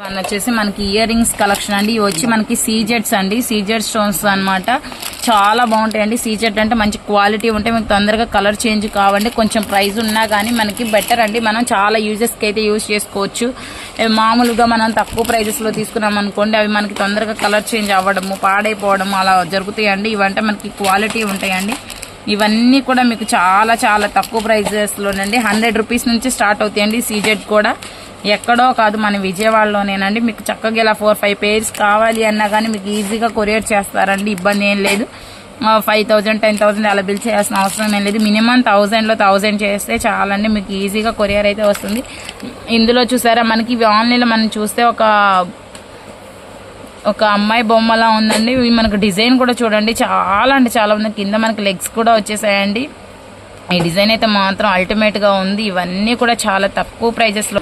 One వచ్చేసి మనకి ear rings collection అండి. ఇవి వచ్చి మనకి సీజెడ్స్ అండి, సీజెడ్ స్టోన్స్ అన్నమాట. చాలా బాగుంటాయండి. సీజెడ్ అంటే మంచి క్వాలిటీ ఉంటాయి. మీకు తొందరగా కలర్ చేంజ్ కావండి. కొంచెం ప్రైస్ ఉన్నా కానీ మనకి బెటర్ అండి. మనం చాలా యూజెస్కి అయితే యూజ్ చేసుకోవచ్చు. మామూలుగా మనం తక్కువ ప్రైజెస్లో తీసుకున్నాం అనుకోండి, అవి మనకి తొందరగా కలర్ చేంజ్ అవ్వడము, పాడైపోవడము అలా జరుగుతాయండి. ఇవంటే మనకి క్వాలిటీ ఉంటాయండి. ఇవన్నీ కూడా మీకు చాలా చాలా తక్కువ ప్రైజెస్లోనండి. 100 రూపీస్ నుంచి స్టార్ట్ అవుతాయండి. సీజెడ్ కూడా ఎక్కడో కాదు, మన విజయవాడలోనేనండి. మీకు చక్కగా ఇలా 4-5 పేర్స్ కావాలి అన్నా కానీ మీకు ఈజీగా కొరియర్ చేస్తారండి. ఇబ్బంది ఏం లేదు. 5,000 10,000 అలా బిల్ చేయాల్సిన అవసరం ఏం లేదు. మినిమం 1000లో 1000 చేస్తే చాలండి, మీకు ఈజీగా కొరియర్ అయితే వస్తుంది. ఇందులో చూసారా మనకి ఆన్లైన్లో మనం చూస్తే ఒక అమ్మాయి బొమ్మలా ఉందండి. మనకు డిజైన్ కూడా చూడండి చాలా అంటే చాలా ఉంది. కింద మనకి లెగ్స్ కూడా వచ్చేసాయండి. ఈ డిజైన్ అయితే మాత్రం అల్టిమేట్గా ఉంది. ఇవన్నీ కూడా చాలా తక్కువ ప్రైజెస్లో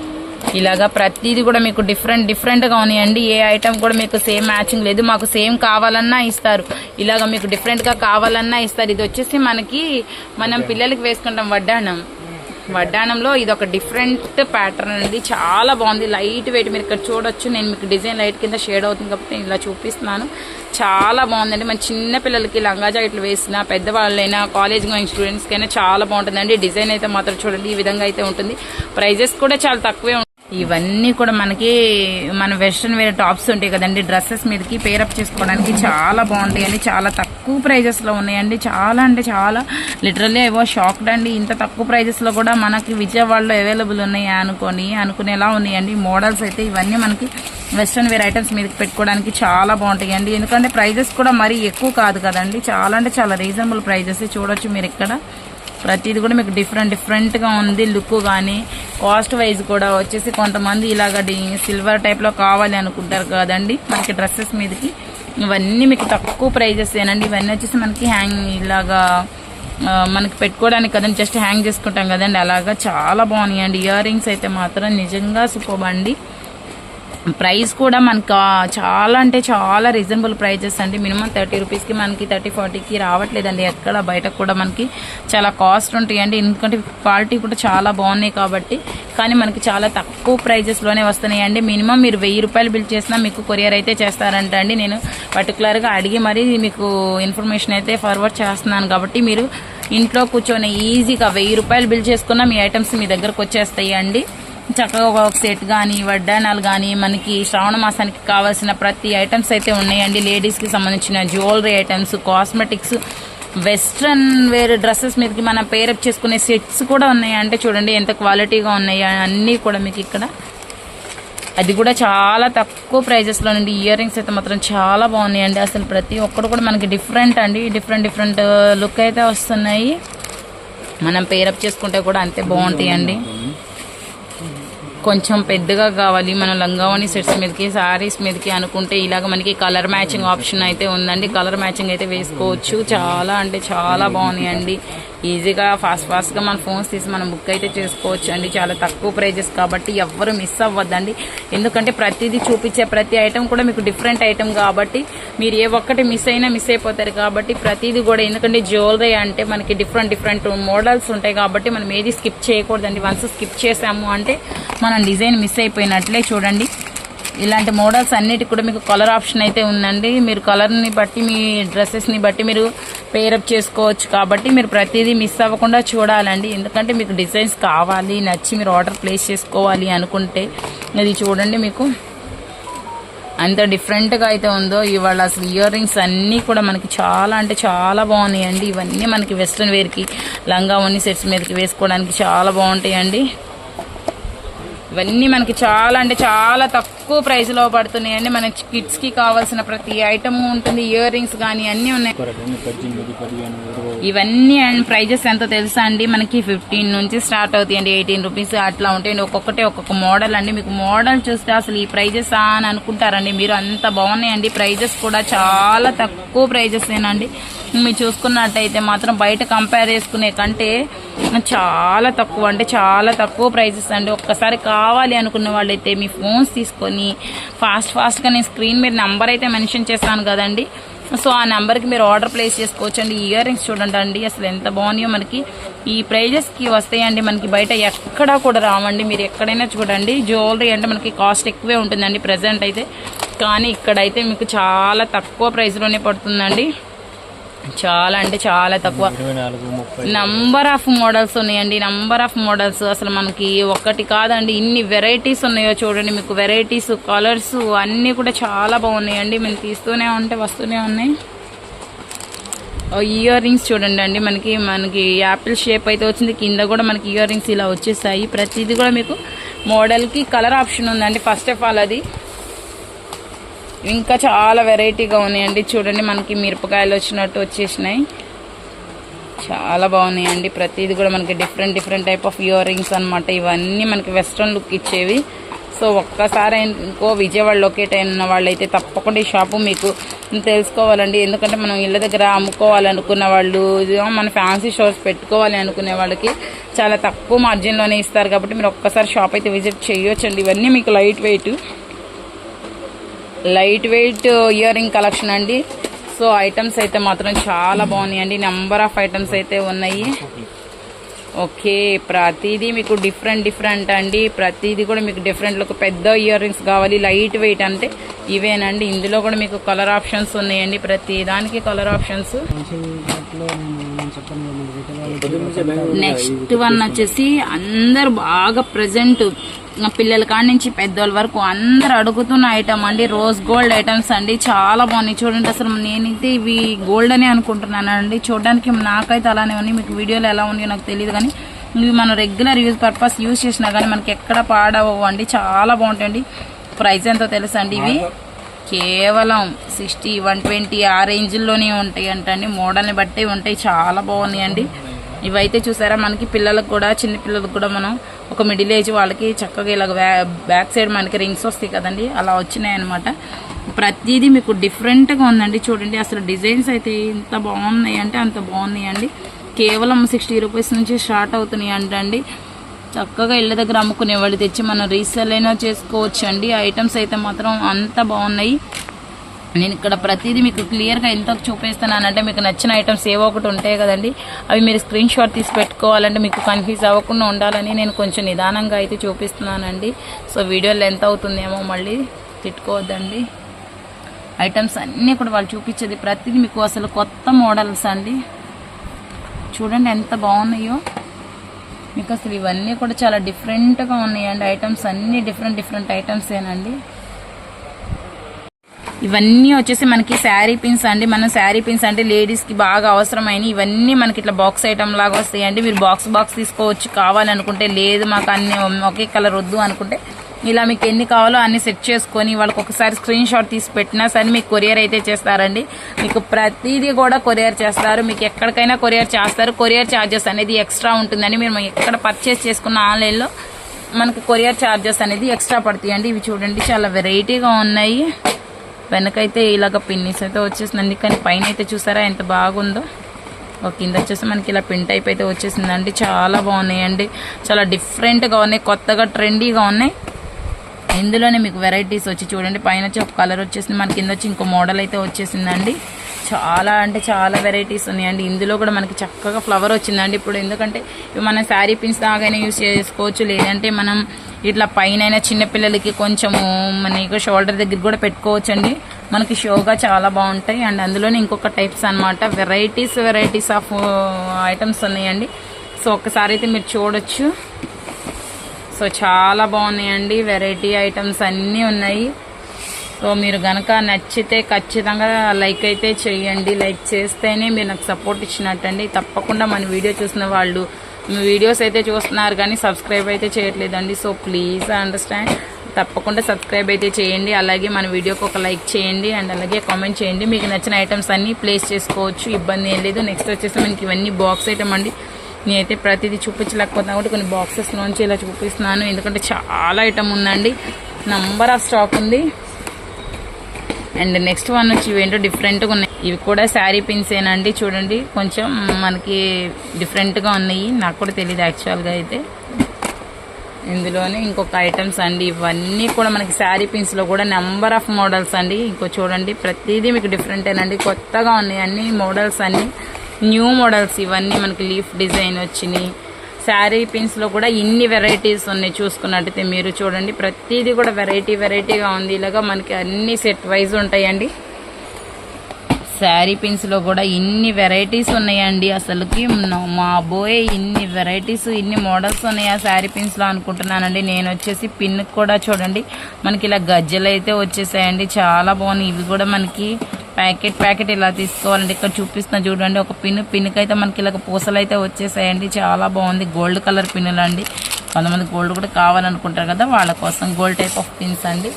ఇలాగా ప్రతిదీ కూడా మీకు డిఫరెంట్గా ఉన్నాయండి. ఏ ఐటమ్ కూడా మీకు సేమ్ మ్యాచింగ్ లేదు. మాకు సేమ్ కావాలన్నా ఇస్తారు, ఇలాగ మీకు డిఫరెంట్గా కావాలన్నా ఇస్తారు. ఇది వచ్చేసి మనం పిల్లలకి వేసుకుంటాం వడ్డానంలో ఇది ఒక డిఫరెంట్ ప్యాటర్న్ అండి. చాలా బాగుంది, లైట్ వెయిట్. మీరు ఇక్కడ చూడొచ్చు, నేను మీకు డిజైన్ లైట్ కింద షేడ్ అవుతుంది కాబట్టి నేను ఇలా చూపిస్తున్నాను. చాలా బాగుందండి. మన చిన్న పిల్లలకి లంగా జాకెట్లు వేసినా, పెద్దవాళ్ళైనా, కాలేజ్ గోయింగ్ స్టూడెంట్స్కైనా చాలా బాగుంటుందండి. డిజైన్ అయితే మాత్రం చూడండి ఈ విధంగా అయితే ఉంటుంది. ప్రైజెస్ కూడా చాలా తక్కువే. ఇవన్నీ కూడా మనకి మన వెస్ట్రన్ వేర్ టాప్స్ ఉంటాయి కదండి, డ్రెస్సెస్ మీదకి పేరప్ చేసుకోవడానికి చాలా బాగుంటాయండి. చాలా తక్కువ ప్రైజెస్లో ఉన్నాయండి. చాలా అంటే చాలా లిటరల్లీ ఏవో షాక్డ్ అండి. ఇంత తక్కువ ప్రైజెస్లో కూడా మనకి విజయవాడలో అవైలబుల్ ఉన్నాయి అనుకునేలా ఉన్నాయండి మోడల్స్ అయితే. ఇవన్నీ మనకి వెస్ట్రన్ వేర్ ఐటమ్స్ మీదకి పెట్టుకోవడానికి చాలా బాగుంటాయండి. ఎందుకంటే ప్రైజెస్ కూడా మరీ ఎక్కువ కాదు కదండి, చాలా అంటే చాలా రీజనబుల్ ప్రైజెస్. చూడొచ్చు మీరు ఇక్కడ ప్రతిది కూడా మీకు డిఫరెంట్గా ఉంది. లుక్ కానీ కాస్ట్ వైజ్ కూడా వచ్చేసి కొంతమంది ఇలాగ సిల్వర్ టైప్లో కావాలి అనుకుంటారు కదండి మనకి డ్రెస్సెస్ మీదకి. ఇవన్నీ మీకు తక్కువ ప్రైజెస్ ఏనండి. ఇవన్నీ వచ్చేసి మనకి ఇలాగా మనకి పెట్టుకోవడానికి కదండి, జస్ట్ హ్యాంగ్ చేసుకుంటాం కదండి, అలాగా చాలా బాగున్నాయండి. ఇయర్ రింగ్స్ అయితే మాత్రం నిజంగా సూపర్ అండి. ప్రైస్ కూడా మనకు చాలా అంటే చాలా రీజనబుల్ ప్రైజెస్ అండి. మినిమం 30 రూపీస్కి మనకి 30-40కి రావట్లేదండి ఎక్కడ. బయట కూడా మనకి చాలా కాస్ట్ ఉంటాయండి, ఎందుకంటే క్వాలిటీ కూడా చాలా బాగున్నాయి కాబట్టి. కానీ మనకి చాలా తక్కువ ప్రైజెస్లోనే వస్తున్నాయండి. మినిమం మీరు 1000 రూపాయలు బిల్ చేసినా మీకు కొరియర్ అయితే చేస్తారంట అండి. నేను పర్టికులర్గా అడిగి మరీ మీకు ఇన్ఫర్మేషన్ అయితే ఫార్వర్డ్ చేస్తున్నాను కాబట్టి మీరు ఇంట్లో కూర్చొని ఈజీగా 1000 రూపాయలు బిల్ చేసుకున్నా మీ ఐటమ్స్ మీ దగ్గరకు వచ్చేస్తాయి అండి. చక్కగా ఒక సెట్ కానీ, వడ్డానాలు కానీ, మనకి శ్రావణ మాసానికి కావాల్సిన ప్రతి ఐటమ్స్ అయితే ఉన్నాయండి. లేడీస్కి సంబంధించిన jewellery items, cosmetics, western wear dresses మీదకి మనం పేరప్ చేసుకునే సెట్స్ కూడా ఉన్నాయి. అంటే చూడండి ఎంత క్వాలిటీగా ఉన్నాయి అన్నీ కూడా మీకు ఇక్కడ. అది కూడా చాలా తక్కువ ప్రైజెస్లో నుండి. ఇయర్ రింగ్స్ అయితే మాత్రం చాలా బాగున్నాయండి. అసలు ప్రతి ఒక్కరు కూడా మనకి డిఫరెంట్ అండి, డిఫరెంట్ లుక్ అయితే వస్తున్నాయి. మనం పేరప్ చేసుకుంటే కూడా అంతే బాగుంటాయండి. కొంచెం పెద్దగా కావాలి మనం లంగావణి సెట్స్ మీదకి, శారీస్ మీదకి అనుకుంటే ఇలాగ మనకి కలర్ మ్యాచింగ్ ఆప్షన్ అయితే ఉందండి. కలర్ మ్యాచింగ్ అయితే వేసుకోవచ్చు. చాలా అంటే చాలా బాగున్నాయండి. ఈజీగా ఫాస్ట్గా మన ఫోన్స్ తీసి మనం బుక్ అయితే చేసుకోవచ్చు అండి. చాలా తక్కువ ప్రైజెస్ కాబట్టి ఎవ్వరు మిస్ అవ్వద్దండి. ఎందుకంటే ప్రతిదీ చూపించే ప్రతి ఐటమ్ కూడా మీకు డిఫరెంట్ ఐటమ్ కాబట్టి మీరు ఏ ఒక్కటి మిస్ అయిపోతారు కాబట్టి ప్రతిదీ కూడా. ఎందుకంటే జ్యువెలరీ అంటే మనకి డిఫరెంట్ మోడల్స్ ఉంటాయి కాబట్టి మనం ఏది స్కిప్ చేయకూడదండి. వన్స్ స్కిప్ చేసాము అంటే మనం డిజైన్ మిస్ అయిపోయినట్లే. చూడండి ఇలాంటి మోడల్స్ అన్నిటికి కూడా మీకు కలర్ ఆప్షన్ అయితే ఉందండి. మీరు కలర్ని బట్టి మీ డ్రెస్సెస్ని బట్టి మీరు పేరప్ చేసుకోవచ్చు కాబట్టి మీరు ప్రతిదీ మిస్ అవ్వకుండా చూడాలండి. ఎందుకంటే మీకు డిజైన్స్ కావాలి, నచ్చి మీరు ఆర్డర్ ప్లేస్ చేసుకోవాలి అనుకుంటే ఇది చూడండి మీకు అంత డిఫరెంట్గా అయితే ఉందో. ఇవాళ అసలు ఇయర్ రింగ్స్ అన్నీ కూడా మనకి చాలా అంటే చాలా బాగున్నాయండి. ఇవన్నీ మనకి వెస్ట్రన్ వేర్కి, లంగావోణి సెట్స్ మీదకి వేసుకోవడానికి చాలా బాగుంటాయండి. ఇవన్నీ మనకి చాలా అంటే చాలా తక్కువ ప్రైస్లో పడుతున్నాయండి. మన కిడ్స్కి కావాల్సిన ప్రతి ఐటమ్ ఉంటుంది. ఇయర్ రింగ్స్ కానీ అన్నీ ఉన్నాయి. ఇవన్నీ అండ్ ప్రైజెస్ ఎంతో తెలుసా అండి, మనకి 15 నుంచి స్టార్ట్ అవుతాయండి. 18 రూపీస్ అట్లా ఉంటాయండి. ఒక్కొక్క మోడల్ అండి. మీకు మోడల్ చూస్తే అసలు ఈ ప్రైజెస్ అని అనుకుంటారండి మీరు, అంత బాగున్నాయండి. ప్రైజెస్ కూడా చాలా తక్కువ ప్రైజెస్ ఏనండి. మీరు చూసుకున్నట్టయితే మాత్రం బయట కంపేర్ చేసుకునే కంటే చాలా తక్కువ అంటే చాలా తక్కువ ప్రైజెస్ అండి. ఒక్కసారి కావాలి అనుకున్న వాళ్ళైతే మీ ఫోన్స్ తీసుకొని ఫాస్ట్గా నేను స్క్రీన్ మీద నెంబర్ అయితే మెన్షన్ చేస్తాను కదండి, సో ఆ నెంబర్కి మీరు ఆర్డర్ ప్లేస్ చేసుకోవచ్చు అండి. ఇయర్ రింగ్స్ చూడండి అండి అసలు ఎంత బాగున్నాయో. మనకి ఈ ప్రైజెస్కి వస్తాయండి, మనకి బయట ఎక్కడా కూడా రావండి. మీరు ఎక్కడైనా చూడండి, జ్యువెలరీ అంటే మనకి కాస్ట్ ఎక్కువే ఉంటుందండి ప్రజెంట్ అయితే, కానీ ఇక్కడైతే మీకు చాలా తక్కువ ప్రైస్లోనే పడుతుందండి. చాలా అంటే చాలా తక్కువ. నంబర్ ఆఫ్ మోడల్స్ ఉన్నాయండి, నంబర్ ఆఫ్ మోడల్స్. అసలు మనకి ఒక్కటి కాదండి, ఇన్ని వెరైటీస్ ఉన్నాయో చూడండి. మీకు వెరైటీస్, కలర్స్ అన్నీ కూడా చాలా బాగున్నాయండి. మేము తీస్తూనే ఉంటే వస్తూనే ఉన్నాయి. ఇయర్ రింగ్స్ చూడండి అండి, మనకి యాపిల్ షేప్ అయితే వచ్చింది. కింద కూడా మనకి ఇయర్ రింగ్స్ ఇలా వచ్చేసాయి. ప్రతిదీ కూడా మీకు మోడల్కి కలర్ ఆప్షన్ ఉందండి. ఫస్ట్ ఆఫ్ ఆల్ అది ఇంకా చాలా వెరైటీగా ఉన్నాయండి. చూడండి మనకి మిరపకాయలు వచ్చినట్టు వచ్చేసినాయి, చాలా బాగున్నాయండి. ప్రతిదీ కూడా మనకి different type of ear rings అనమాట. ఇవన్నీ మనకి వెస్ట్రన్ లుక్ ఇచ్చేవి. సో ఒక్కసారి ఇంకో విజయవాడ లొకేట్ అయిన వాళ్ళైతే తప్పకుండా ఈ షాపు మీకు తెలుసుకోవాలండి. ఎందుకంటే మనం ఇళ్ళ దగ్గర అమ్ముకోవాలనుకున్న వాళ్ళు, మన ఫ్యాన్సీ షోస్ పెట్టుకోవాలి అనుకునే వాళ్ళకి చాలా తక్కువ మార్జిన్లోనే ఇస్తారు. కాబట్టి మీరు ఒక్కసారి షాప్ అయితే విజిట్ చేయొచ్చండి. ఇవన్నీ మీకు light weight ear ring collection అండి. సో ఐటమ్స్ అయితే మాత్రం చాలా బాగున్నాయండి. నెంబర్ ఆఫ్ ఐటమ్స్ అయితే ఉన్నాయి. ఓకే, ప్రతిదీ మీకు డిఫరెంట్ అండి. ప్రతిదీ కూడా మీకు డిఫరెంట్ లుక్. పెద్ద ఇయర్ రింగ్స్ కావాలి లైట్ వెయిట్ అంటే ఇవేనండి. ఇందులో కూడా మీకు కలర్ ఆప్షన్స్ ఉన్నాయండి, ప్రతి దానికి కలర్ ఆప్షన్స్. నెక్స్ట్ వన్ వచ్చేసి అందరు బాగా ప్రజెంట్ పిల్లల కాడి నుంచి పెద్దవాళ్ళ వరకు అందరు అడుగుతున్న ఐటమ్ అండి, రోజ్ గోల్డ్ ఐటమ్స్ అండి. చాలా బాగున్నాయి చూడండి. అసలు నేనైతే ఇవి గోల్డ్ అనే అనుకుంటున్నానండి. చూడడానికి నాకైతే అలానే ఉన్నాయి, మీకు వీడియోలో ఎలా ఉన్నాయో నాకు తెలియదు. కానీ ఇవి మనం రెగ్యులర్ పర్పస్ యూజ్ చేసినా కానీ మనకి ఎక్కడ పాడవు అండి, చాలా బాగుంటాయండి. ప్రైస్ ఎంతో తెలుసా అండి, ఇవి కేవలం 60, 120 ఆ రేంజ్లోనే ఉంటాయి అంటండి. మోడల్ని బట్టి ఉంటాయి, చాలా బాగున్నాయండి. ఇవైతే చూసారా మనకి పిల్లలకు కూడా, చిన్న పిల్లలకు కూడా మనం ఒక మిడిల్ ఏజ్ వాళ్ళకి చక్కగా ఇలా బ్యాక్ సైడ్ మనకి రింగ్స్ వస్తాయి కదండి, అలా వచ్చినాయి అనమాట. ప్రతిదీ మీకు డిఫరెంట్గా ఉందండి. చూడండి అసలు డిజైన్స్ అయితే ఇంత బాగున్నాయి అంటే అంత బాగున్నాయండి. కేవలం 60 రూపీస్ నుంచి స్టార్ట్ అవుతున్నాయి అంటండి. చక్కగా ఇళ్ళ దగ్గర అమ్ముకునే వాళ్ళు తెచ్చి మనం రీసేల్ అయినా చేసుకోవచ్చు అండి. ఐటమ్స్ అయితే మాత్రం అంత బాగున్నాయి. నేను ఇక్కడ ప్రతిదీ మీకు క్లియర్గా ఎంత చూపిస్తున్నానంటే, మీకు నచ్చిన ఐటమ్స్ ఏవో ఒకటి ఉంటాయి కదండి, అవి మీరు స్క్రీన్ షాట్ తీసి పెట్టుకోవాలంటే మీకు కన్ఫ్యూజ్ అవ్వకుండా ఉండాలని నేను కొంచెం నిదానంగా అయితే చూపిస్తున్నానండి. సో వీడియో లెంత్ అవుతుందేమో, మళ్ళీ తిట్టుకోవద్దండి. ఐటమ్స్ అన్నీ కూడా వాళ్ళు చూపించేది ప్రతిదీ మీకు అసలు కొత్త మోడల్స్ అండి. చూడండి ఎంత బాగున్నాయో. మీకు అసలు ఇవన్నీ కూడా చాలా డిఫరెంట్గా ఉన్నాయండి. ఐటమ్స్ అన్నీ డిఫరెంట్ ఐటమ్స్ ఏనండి. ఇవన్నీ వచ్చేసి మనకి శారీ పిన్స్ అండి. మనం శారీ పిన్స్ అంటే లేడీస్కి బాగా అవసరమైన ఇవన్నీ మనకి ఇట్లా బాక్స్ ఐటమ్ లాగా వస్తాయండి. మీరు బాక్స్ తీసుకోవచ్చు కావాలనుకుంటే. లేదు మాకు అన్ని ఒకే కలర్ వద్దు అనుకుంటే ఇలా మీకు ఎన్ని కావాలో అన్ని సెట్ చేసుకొని వాళ్ళకి ఒకసారి స్క్రీన్ షాట్ తీసి పెట్టినా సరే మీకు కొరియర్ అయితే చేస్తారండి. మీకు ప్రతిదీ కూడా కొరియర్ చేస్తారు, మీకు ఎక్కడికైనా కొరియర్ చేస్తారు. కొరియర్ ఛార్జెస్ అనేది ఎక్స్ట్రా ఉంటుందండి. మీరు ఎక్కడ పర్చేస్ చేసుకున్న ఆన్లైన్లో మనకి కొరియర్ ఛార్జెస్ అనేది ఎక్స్ట్రా పడతాయండి. ఇవి చూడండి చాలా వెరైటీగా ఉన్నాయి. వెనకైతే ఇలాగ పిన్నిస్ అయితే వచ్చేసిందండి, కానీ పైన అయితే చూసారా ఎంత బాగుందో. కింద వచ్చేసి మనకి ఇలా పిన్ టైప్ అయితే వచ్చేసిందండి. చాలా బాగున్నాయండి, చాలా డిఫరెంట్గా ఉన్నాయి, కొత్తగా ట్రెండీగా ఉన్నాయి. ఇందులోనే మీకు వెరైటీస్ వచ్చి చూడండి, పైన వచ్చి ఒక కలర్ వచ్చేసింది, మన కింద వచ్చి ఇంకో మోడల్ అయితే వచ్చేసిందండి. చాలా అంటే చాలా వెరైటీస్ ఉన్నాయండి. ఇందులో కూడా మనకి చక్కగా ఫ్లవర్ వచ్చిందండి. ఇప్పుడు ఎందుకంటే ఇవి మనం శారీ పిన్స్ దాగైనా యూజ్ చేసుకోవచ్చు, లేదంటే మనం ఇట్లా పైన చిన్నపిల్లలకి కొంచెము మనకి షోల్డర్ దగ్గర కూడా పెట్టుకోవచ్చు అండి. మనకి షోగా చాలా బాగుంటాయి. అండ్ అందులోనే ఇంకొక టైప్స్ అనమాట, వెరైటీస్ ఆఫ్ ఐటమ్స్ ఉన్నాయండి. సో ఒక్కసారి అయితే మీరు చూడొచ్చు. సో చాలా బాగున్నాయండి, వెరైటీ ఐటమ్స్ అన్నీ ఉన్నాయి. సో మీరు కనుక నచ్చితే ఖచ్చితంగా లైక్ అయితే చేయండి. లైక్ చేస్తేనే మీరు నాకు సపోర్ట్ ఇచ్చినట్టండి. తప్పకుండా మన వీడియో చూసిన వాళ్ళు వీడియోస్ అయితే చూస్తున్నారు కానీ సబ్స్క్రైబ్ అయితే చేయట్లేదండి. సో ప్లీజ్ అండర్స్టాండ్, తప్పకుండా సబ్స్క్రైబ్ అయితే చేయండి. అలాగే మన వీడియోకి ఒక లైక్ చేయండి అండ్ అలాగే కామెంట్ చేయండి. మీకు నచ్చిన ఐటమ్స్ అన్నీ ప్లేస్ చేసుకోవచ్చు, ఇబ్బంది ఏం లేదు. నెక్స్ట్ వచ్చేసి మనకి ఇవన్నీ బాక్స్ ఐటమ్ అండి. నేనైతే ప్రతిదీ చూపించలేకపోతున్నా కూడా కొన్ని బాక్సెస్లోంచి ఇలా చూపిస్తున్నాను, ఎందుకంటే చాలా ఐటమ్ ఉందండి, నంబర్ ఆఫ్ స్టాక్ ఉంది. అండ్ నెక్స్ట్ వన్ వచ్చి ఇవేంటో డిఫరెంట్గా ఉన్నాయి. ఇవి కూడా శారీ పిన్సేనండి. చూడండి కొంచెం మనకి డిఫరెంట్గా ఉన్నాయి, నాకు కూడా తెలియదు యాక్చువల్గా అయితే. ఇందులోనే ఇంకొక ఐటమ్స్ అండి. ఇవన్నీ కూడా మనకి శారీ పిన్స్లో కూడా నెంబర్ ఆఫ్ మోడల్స్ అండి. ఇంకో చూడండి, ప్రతిదీ మీకు డిఫరెంటేనండి, కొత్తగా ఉన్నాయి అన్ని మోడల్స్, అన్ని న్యూ మోడల్స్. ఇవన్నీ మనకి లీఫ్ డిజైన్ వచ్చినాయి. శారీ పిన్స్లో కూడా ఇన్ని వెరైటీస్ ఉన్నాయి. చూసుకున్నట్టయితే మీరు చూడండి, ప్రతిదీ కూడా వెరైటీగా ఉంది. ఇలాగా మనకి అన్ని సెట్ వైజ్ ఉంటాయండి. శారీ పిన్స్లో కూడా ఇన్ని వెరైటీస్ ఉన్నాయండి. అసలుకి మా బోయ్ ఇన్ని వెరైటీస్, ఇన్ని మోడల్స్ ఉన్నాయా శారీ పిన్స్లో అనుకుంటున్నానండి. నేను వచ్చేసి పిన్ కూడా చూడండి, మనకి ఇలా గజ్జలు అయితే వచ్చేసాయండి, చాలా బాగున్నాయి. ఇవి కూడా మనకి ప్యాకెట్ ఇలా తీసుకోవాలండి. ఇక్కడ చూపిస్తున్నా చూడండి, ఒక పిన్కి అయితే మనకి ఇలా పూసలు అయితే వచ్చేసాయండి, చాలా బాగుంది. గోల్డ్ కలర్ పిన్నులు అండి. కొంతమంది గోల్డ్ కూడా కావాలనుకుంటారు కదా, వాళ్ళ కోసం గోల్డ్ టైప్ ఆఫ్ పిన్స్ అండి.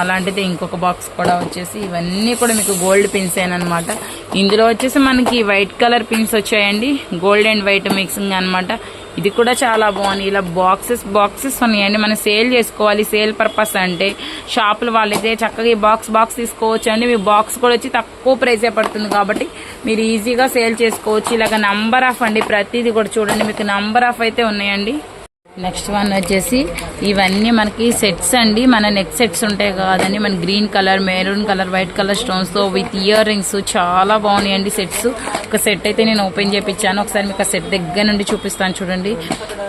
అలాంటిది ఇంకొక బాక్స్ కూడా వచ్చేసి ఇవన్నీ కూడా మీకు గోల్డ్ పిన్స్ అనమాట. ఇందులో వచ్చేసి మనకి వైట్ కలర్ పిన్స్ వచ్చాయండి, గోల్డ్ అండ్ వైట్ మిక్సింగ్ అనమాట. ఇది కూడా చాలా బాగుంది. ఇలా బాక్సెస్ ఉన్నాయండి. మనం సేల్ చేసుకోవాలి, సేల్ పర్పస్ అంటే షాపుల వాళ్ళైతే చక్కగా ఈ బాక్స్ తీసుకోవచ్చు అండి. మీ బాక్స్ కూడా వచ్చి తక్కువ ప్రైసే పడుతుంది కాబట్టి మీరు ఈజీగా సేల్ చేసుకోవచ్చు. ఇలాగ నంబర్ ఆఫ్ అండి, ప్రతిదీ కూడా చూడండి మీకు నంబర్ ఆఫ్ అయితే ఉన్నాయండి. నెక్స్ట్ వన్ వచ్చేసి ఇవన్నీ మనకి సెట్స్ అండి. మన నెక్ సెట్స్ ఉంటాయి కాదండి, మన green colour, maroon colour, white colour స్టోన్స్తో విత్ ఇయర్ రింగ్స్ చాలా బాగున్నాయండి సెట్స్. ఒక సెట్ అయితే నేను ఓపెన్ చేయించాను, ఒకసారి మీకు ఆ సెట్ దగ్గర నుండి చూపిస్తాను చూడండి.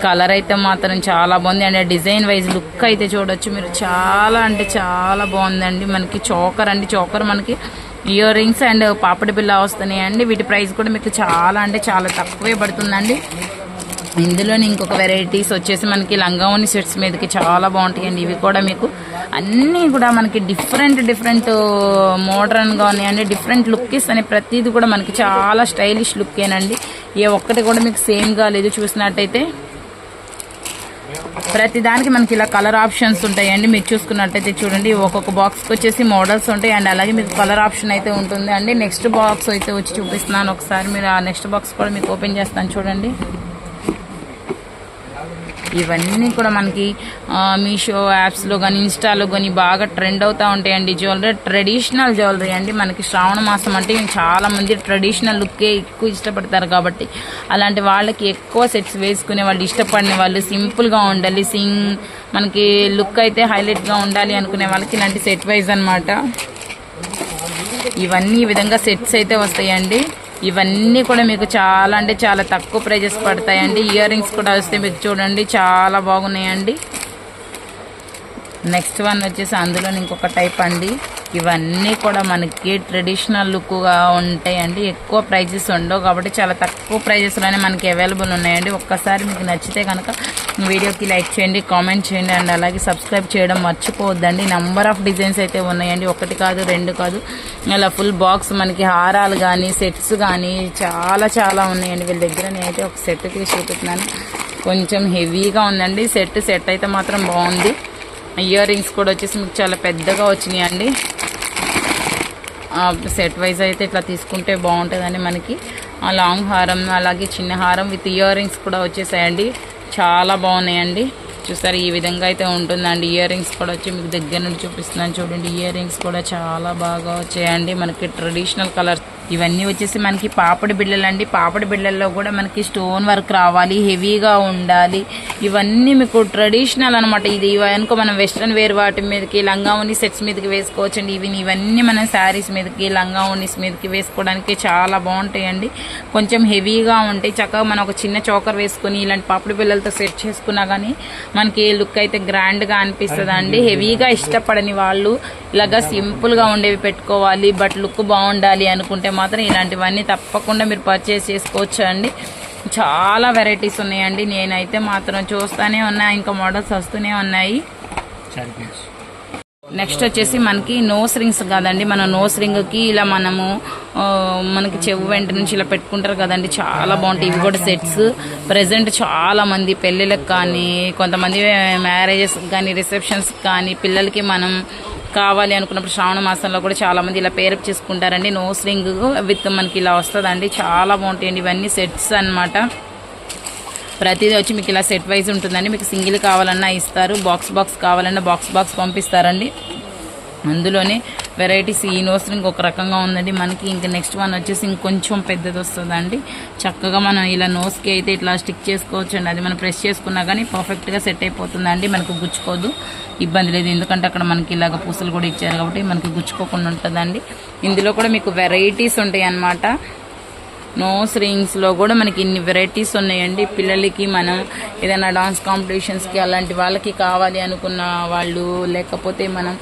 కలర్ అయితే మాత్రం చాలా బాగుంది అండ్ డిజైన్ వైజ్ లుక్ అయితే చూడొచ్చు మీరు, చాలా అంటే చాలా బాగుందండి. మనకి చోకర్ మనకి ఇయర్ రింగ్స్ అండ్ పాపడి బిల్ల వస్తున్నాయండి. వీటి ప్రైస్ కూడా మీకు చాలా అంటే చాలా తక్కువే పడుతుందండి. ఇందులోని ఇంకొక వెరైటీస్ వచ్చేసి మనకి లంగావోని సెట్స్ మీదకి చాలా బాగుంటాయండి. ఇవి కూడా మీకు అన్నీ కూడా మనకి డిఫరెంట్ మోడర్న్గా ఉన్నాయండి. డిఫరెంట్ లుక్ ఇస్తాయి, ప్రతిదీ కూడా మనకి చాలా స్టైలిష్ లుక్కేనండి. ఏ ఒక్కటి కూడా మీకు సేమ్గా లేదు. చూసినట్టయితే ప్రతిదానికి మనకి ఇలా కలర్ ఆప్షన్స్ ఉంటాయండి. మీరు చూసుకున్నట్టయితే చూడండి, ఒక్కొక్క బాక్స్కి వచ్చేసి మోడల్స్ ఉంటాయి అండ్ అలాగే మీకు కలర్ ఆప్షన్ అయితే ఉంటుంది అండి. నెక్స్ట్ బాక్స్ అయితే వచ్చి చూపిస్తున్నాను, ఒకసారి మీరు ఆ నెక్స్ట్ బాక్స్ కూడా మీకు ఓపెన్ చేస్తాను చూడండి. ఇవన్నీ కూడా మనకి మీషో యాప్స్లో కానీ ఇన్స్టాలో కానీ బాగా ట్రెండ్ అవుతూ ఉంటాయండి. జ్యువెలరీ, ట్రెడిషనల్ జ్యువెలరీ అండి. మనకి శ్రావణ మాసం అంటే చాలామంది ట్రెడిషనల్ లుక్కే ఎక్కువ ఇష్టపడతారు కాబట్టి అలాంటి వాళ్ళకి ఎక్కువ సెట్స్ వేసుకునే వాళ్ళు, ఇష్టపడిన వాళ్ళు, సింపుల్గా ఉండాలి, మనకి లుక్ అయితే హైలైట్గా ఉండాలి అనుకునే వాళ్ళకి ఇలాంటి సెట్ వైజ్ అనమాట. ఇవన్నీ ఈ విధంగా సెట్స్ అయితే వస్తాయండి. ఇవన్నీ కూడా మీకు చాలా అంటే చాలా తక్కువ ప్రైజెస్ పడతాయండి. ఇయర్ రింగ్స్ కూడా వస్తే మీకు చూడండి చాలా బాగున్నాయండి. నెక్స్ట్ వన్ వచ్చేసి అందులో ఇంకొక టైప్ అండి. ఇవన్నీ కూడా మనకి ట్రెడిషనల్ లుక్గా ఉంటాయండి. ఎక్కువ ప్రైజెస్ ఉండవు కాబట్టి చాలా తక్కువ ప్రైజెస్లోనే మనకి అవైలబుల్ ఉన్నాయండి. ఒక్కసారి మీకు నచ్చితే కనుక వీడియోకి లైక్ చేయండి, కామెంట్ చేయండి అండ్ అలాగే సబ్స్క్రైబ్ చేయడం మర్చిపోవద్దండి. నెంబర్ ఆఫ్ డిజైన్స్ అయితే ఉన్నాయండి, ఒకటి కాదు రెండు కాదు, అలా ఫుల్ బాక్స్ మనకి హారాలు కానీ సెట్స్ కానీ చాలా ఉన్నాయండి వీళ్ళ దగ్గర. నేనైతే ఒక సెట్ తీసి చూపిస్తున్నాను, కొంచెం హెవీగా ఉందండి సెట్ అయితే మాత్రం బాగుంది. ఇయర్ రింగ్స్ కూడా వచ్చేసి మీకు చాలా పెద్దగా వచ్చినాయండి. సెట్ వైజ్ అయితే ఇట్లా తీసుకుంటే బాగుంటుందండి. మనకి లాంగ్ హారం అలాగే చిన్న హారం విత్ ఇయర్ రింగ్స్ కూడా వచ్చేసాయండి, చాలా బాగున్నాయండి. చూసారు ఈ విధంగా అయితే ఉంటుందండి. ఇయర్ రింగ్స్ కూడా వచ్చి మీకు దగ్గర నుండి చూపిస్తున్నాను చూడండి. ఇయర్ రింగ్స్ కూడా చాలా బాగా వచ్చాయండి, మనకి ట్రెడిషనల్ కలర్స్. ఇవన్నీ వచ్చేసి మనకి పాపడి బిళ్ళలు అండి. పాపడి బిళ్ళల్లో కూడా మనకి స్టోన్ వర్క్ రావాలి, హెవీగా ఉండాలి. ఇవన్నీ మీకు ట్రెడిషనల్ అనమాట. ఇది అనుకో మనం వెస్ట్రన్ వేర్ వాటి మీదకి, లంగావోని సెట్స్ మీదకి వేసుకోవచ్చు అండి. ఇవన్నీ మనం శారీస్ మీదకి, లంగావోనీస్ మీదకి వేసుకోవడానికి చాలా బాగుంటాయండి. కొంచెం హెవీగా ఉంటాయి. చక్కగా మనం ఒక చిన్న చోకర్ వేసుకొని ఇలాంటి పాపడి బిళ్ళలతో సెట్ చేసుకున్నా కానీ మనకి లుక్ అయితే గ్రాండ్గా అనిపిస్తుంది అండి. హెవీగా ఇష్టపడని వాళ్ళు ఇలాగా సింపుల్గా ఉండేవి పెట్టుకోవాలి, బట్ లుక్ బాగుండాలి అనుకుంటే మాత్రం ఇలాంటివన్నీ తప్పకుండా మీరు పర్చేస్ చేసుకోవచ్చు అండి. చాలా వెరైటీస్ ఉన్నాయండి. నేనైతే మాత్రం చూస్తూనే ఉన్నా, ఇంకా మోడల్స్ వస్తూనే ఉన్నాయి. నెక్స్ట్ వచ్చేసి మనకి నోస్ రింగ్స్ కాదండి, మన నోస్ రింగ్కి ఇలా మనకి చెవు వెంట నుంచి ఇలా పెట్టుకుంటారు కదండి, చాలా బాగుంటాయి. ఇవి కూడా సెట్స్ ప్రజెంట్ చాలా మంది పెళ్ళిళ్ళకి కానీ, కొంతమంది మ్యారేజెస్ కానీ, రిసెప్షన్స్ కానీ, పిల్లలకి మనం కావాలి అనుకున్నప్పుడు శ్రావణ మాసంలో కూడా చాలా మంది ఇలా పేరప్ చేసుకుంటారండి. నోస్ రింగ్ విత్ మనకి ఇలా వస్తుందండి, చాలా బాగుంటాయండి. ఇవన్నీ సెట్స్ అన్నమాట. ప్రతిదీ వచ్చి మీకు ఇలా సెట్ వైజ్ ఉంటుందండి. మీకు సింగిల్ కావాలన్నా ఇస్తారు, బాక్స్ కావాలన్నా బాక్స్ పంపిస్తారండి. అందులోనే వెరైటీస్. ఈ నోస్ రింగ్ ఒక రకంగా ఉందండి మనకి. ఇంకా నెక్స్ట్ వన్ వచ్చేసి ఇంకొంచెం పెద్దది వస్తుందండి. చక్కగా మనం ఇలా నోస్కి అయితే ఇట్లా స్టిక్ చేసుకోవచ్చు అండి. అది మనం ప్రెస్ చేసుకున్నా కానీ పర్ఫెక్ట్గా సెట్ అయిపోతుందండి. మనకు గుచ్చుకోదు, ఇబ్బంది లేదు. ఎందుకంటే అక్కడ మనకి ఇలాగ పూసలు కూడా ఇచ్చారు కాబట్టి మనకి గుచ్చుకోకుండా ఉంటుందండి. ఇందులో కూడా మీకు వెరైటీస్ ఉంటాయి అన్నమాట. నోస్ రింగ్స్లో కూడా మనకి ఇన్ని వెరైటీస్ ఉన్నాయండి. పిల్లలకి మనం ఏదైనా డాన్స్ కాంపిటీషన్స్కి అలాంటి వాళ్ళకి కావాలి అనుకున్న వాళ్ళు, లేకపోతే మనం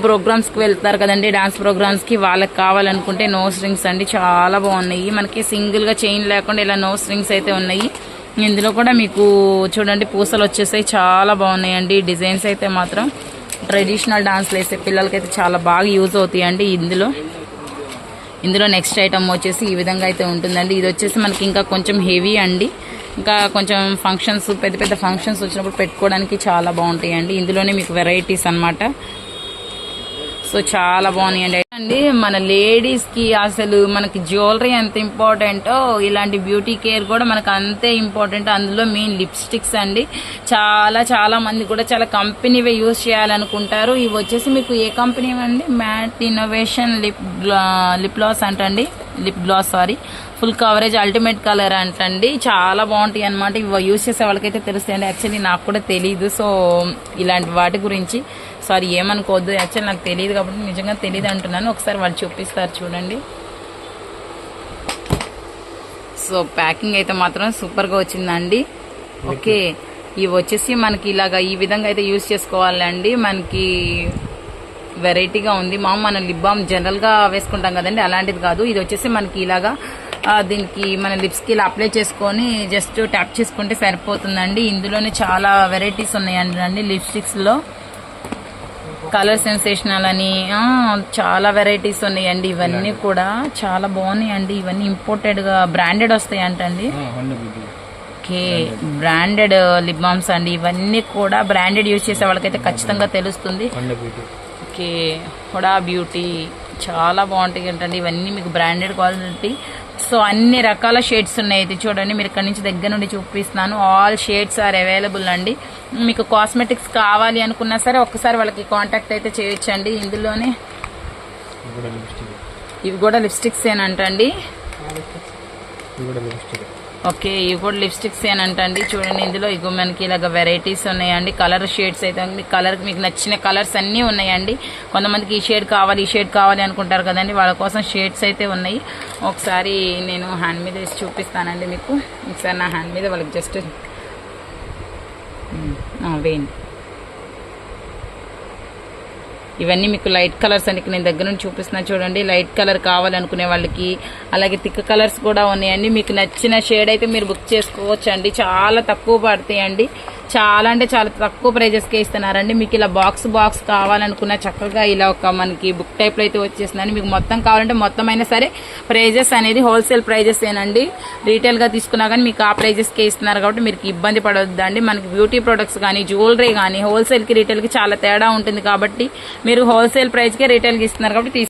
ప్రోగ్రామ్స్కి వెళ్తారు కదండి, డాన్స్ ప్రోగ్రామ్స్కి, వాళ్ళకి కావాలనుకుంటే నోస్ రింగ్స్ అండి చాలా బాగున్నాయి. మనకి సింగిల్గా చైన్ లేకుండా ఇలా నోస్ రింగ్స్ అయితే ఉన్నాయి. ఇందులో కూడా మీకు చూడండి పూసలు వచ్చేసాయి, చాలా బాగున్నాయండి. డిజైన్స్ అయితే మాత్రం ట్రెడిషనల్ డాన్స్లు వేసే పిల్లలకైతే చాలా బాగా యూజ్ అవుతాయండి. ఇందులో నెక్స్ట్ ఐటమ్ వచ్చేసి ఈ విధంగా అయితే ఉంటుందండి. ఇది వచ్చేసి మనకి ఇంకా కొంచెం హెవీ అండి. ఇంకా కొంచెం ఫంక్షన్స్, పెద్ద పెద్ద ఫంక్షన్స్ వచ్చినప్పుడు పెట్టుకోవడానికి చాలా బాగుంటాయండి. ఇందులోనే మీకు వెరైటీస్ అన్నమాట. సో చాలా బాగున్నాయండి అండి. మన లేడీస్కి అసలు మనకి జ్యువెలరీ ఎంత ఇంపార్టెంటో ఇలాంటి బ్యూటీ కేర్ కూడా మనకు అంతే ఇంపార్టెంట్. అందులో మెయిన్ లిప్స్టిక్స్ అండి. చాలా మంది కూడా చాలా కంపెనీవే యూజ్ చేయాలనుకుంటారు. ఇవి వచ్చేసి మీకు ఏ కంపెనీ అండి? మ్యాట్ ఇన్నోవేషన్ లిప్ గ్లాస్ అంటండి, lip gloss sorry, full coverage ultimate colour అంటండి. చాలా బాగుంటాయి అనమాట. ఇవి యూజ్ చేసే వాళ్ళకైతే తెలుస్తాయండి. యాక్చువల్లీ నాకు కూడా తెలీదు, సో ఇలాంటి వాటి గురించి సారీ ఏమనుకోవద్దు. యాక్చువల్లీ నాకు తెలియదు కాబట్టి నిజంగా తెలియదు అంటున్నాను. ఒకసారి వాళ్ళు చూపిస్తారు చూడండి. సో ప్యాకింగ్ అయితే మాత్రం సూపర్గా వచ్చిందండి. ఓకే, ఇవి వచ్చేసి మనకి ఇలాగా ఈ విధంగా అయితే యూజ్ చేసుకోవాలండి. మనకి వెరైటీగా ఉంది. మన లిప్ బామ్ జనరల్గా వేసుకుంటాం కదండి, అలాంటిది కాదు. ఇది వచ్చేసి మనకి ఇలాగా దీనికి మన లిప్స్కి ఇలా అప్లై చేసుకొని జస్ట్ ట్యాప్ చేసుకుంటే సరిపోతుందండి. ఇందులోనే చాలా వెరైటీస్ ఉన్నాయండి. లిప్స్టిక్స్లో కలర్ సెన్సేషనల్ అని చాలా వెరైటీస్ ఉన్నాయండి. ఇవన్నీ కూడా చాలా బాగున్నాయండి. ఇవన్నీ ఇంపోర్టెడ్గా బ్రాండెడ్ వస్తాయి అంటండి. ఓకే, బ్రాండెడ్ లిప్ బామ్స్ అండి. ఇవన్నీ కూడా బ్రాండెడ్ యూజ్ చేసే వాళ్ళకైతే ఖచ్చితంగా తెలుస్తుంది. ఓకే, హుడా బ్యూటీ చాలా బాగుంటాయి అంటండి. ఇవన్నీ మీకు బ్రాండెడ్ క్వాలిటీ. సో అన్ని రకాల షేడ్స్ ఉన్నాయి. అయితే చూడండి, మీరు ఇక్కడ నుంచి దగ్గర నుండి చూపిస్తున్నాను. ఆల్ షేడ్స్ ఆర్ అవైలబుల్ అండి. మీకు కాస్మెటిక్స్ కావాలి అనుకున్నా సరే ఒక్కసారి వాళ్ళకి కాంటాక్ట్ అయితే చేయొచ్చండి. ఇందులోనే ఇవి కూడా లిప్స్టిక్స్ ఏనంటండి. ఓకే, ఇవి కూడా లిప్స్టిక్స్ ఏనంటండి. చూడండి, ఇందులో ఇగో మనకి ఇలాగ వెరైటీస్ ఉన్నాయండి. కలర్ షేడ్స్ అయితే కలర్ మీకు నచ్చిన కలర్స్ అన్నీ ఉన్నాయండి. కొంతమందికి ఈ షేడ్ కావాలి అనుకుంటారు కదండి, వాళ్ళ కోసం షేడ్స్ అయితే ఉన్నాయి. ఒకసారి నేను హ్యాండ్ మీద వేసి చూపిస్తానండి మీకు. ఒకసారి నా హ్యాండ్ మీద వాళ్ళకి జస్ట్ వేయండి. ఇవన్నీ మీకు లైట్ కలర్స్ అండి. నేను దగ్గర నుంచి చూపిస్తున్నా చూడండి. లైట్ కలర్ కావాలనుకునే వాళ్ళకి, అలాగే థిక్ కలర్స్ కూడా ఉన్నాయండి. మీకు నచ్చిన షేడ్ అయితే మీరు బుక్ చేసుకోవచ్చు అండి. చాలా తక్కువ పడతాయండి. చాలా అంటే చాలా తక్కువ ప్రైజెస్కే ఇస్తున్నారండి. మీకు ఇలా బాక్స్ కావాలనుకున్న చక్కగా ఇలా ఒక మనకి బుక్ టైప్లో అయితే వచ్చేసిందండి. మీకు మొత్తం కావాలంటే మొత్తం అయినా సరే ప్రైజెస్ అనేది హోల్సేల్ ప్రైజెస్ ఏనండి. రీటైల్గా తీసుకున్నా కానీ మీకు ఆ ప్రైజెస్కే ఇస్తున్నారు కాబట్టి మీరు ఇబ్బంది పడొద్దండి. మనకి బ్యూటీ ప్రొడక్ట్స్ కానీ జ్యువెలరీ కానీ హోల్సేల్కి రీటైల్కి చాలా తేడా ఉంటుంది కాబట్టి మీరు హోల్సేల్ ప్రైస్కే రీటైల్కి ఇస్తున్నారు కాబట్టి